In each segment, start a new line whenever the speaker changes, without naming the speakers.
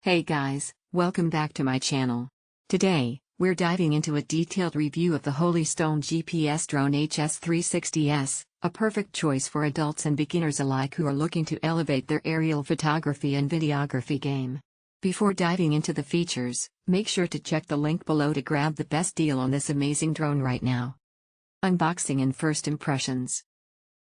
Hey guys, welcome back to my channel. Today, we're diving into a detailed review of the Holystone GPS drone HS360S, a perfect choice for adults and beginners alike who are looking to elevate their aerial photography and videography game. Before diving into the features, make sure to check the link below to grab the best deal on this amazing drone right now. Unboxing and first impressions.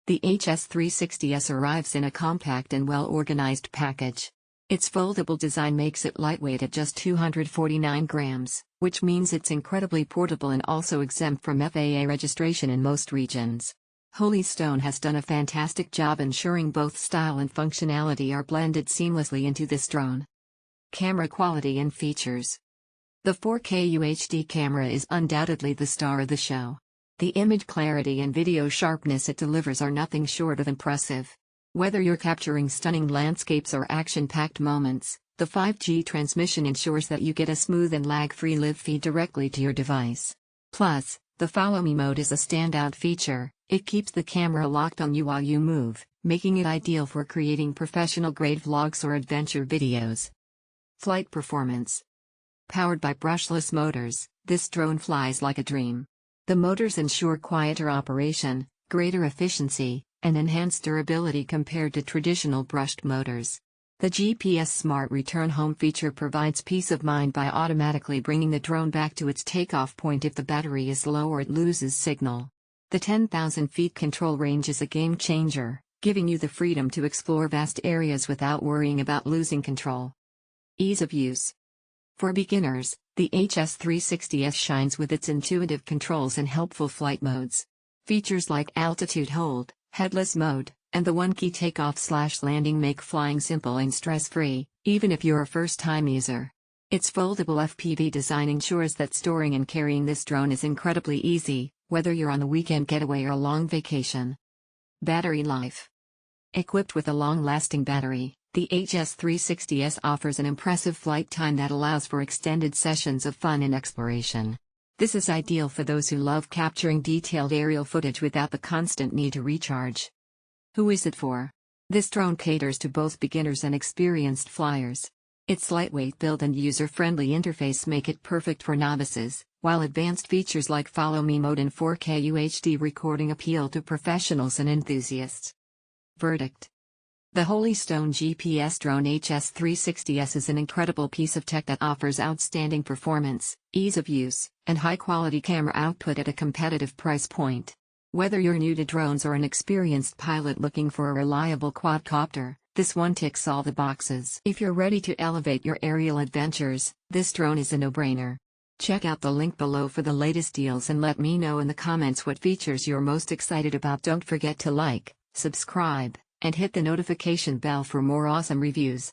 The HS360S arrives in a compact and well-organized package. Its foldable design makes it lightweight at just 249 grams, which means it's incredibly portable and also exempt from FAA registration in most regions. Holystone has done a fantastic job ensuring both style and functionality are blended seamlessly into this drone. Camera quality and features. The 4K UHD camera is undoubtedly the star of the show. The image clarity and video sharpness it delivers are nothing short of impressive. Whether you're capturing stunning landscapes or action-packed moments, the 5G transmission ensures that you get a smooth and lag-free live feed directly to your device. Plus, the Follow Me mode is a standout feature. It keeps the camera locked on you while you move, making it ideal for creating professional-grade vlogs or adventure videos. Flight performance. Powered by brushless motors, this drone flies like a dream. The motors ensure quieter operation, greater efficiency, and enhanced durability compared to traditional brushed motors. The GPS Smart Return Home feature provides peace of mind by automatically bringing the drone back to its takeoff point if the battery is low or it loses signal. The 10,000 feet control range is a game changer, giving you the freedom to explore vast areas without worrying about losing control. Ease of use. For beginners, the HS360S shines with its intuitive controls and helpful flight modes. Features like altitude hold, headless mode, and the one-key takeoff/landing make flying simple and stress-free, even if you're a first-time user. Its foldable FPV design ensures that storing and carrying this drone is incredibly easy, whether you're on a weekend getaway or a long vacation. Battery life. Equipped with a long-lasting battery, the HS360S offers an impressive flight time that allows for extended sessions of fun and exploration. This is ideal for those who love capturing detailed aerial footage without the constant need to recharge. Who is it for? This drone caters to both beginners and experienced flyers. Its lightweight build and user-friendly interface make it perfect for novices, while advanced features like Follow Me mode and 4K UHD recording appeal to professionals and enthusiasts. Verdict. The Holystone GPS drone HS360S is an incredible piece of tech that offers outstanding performance, ease of use, and high-quality camera output at a competitive price point. Whether you're new to drones or an experienced pilot looking for a reliable quadcopter, this one ticks all the boxes. If you're ready to elevate your aerial adventures, this drone is a no-brainer. Check out the link below for the latest deals and let me know in the comments what features you're most excited about. Don't forget to like, subscribe, and hit the notification bell for more awesome reviews.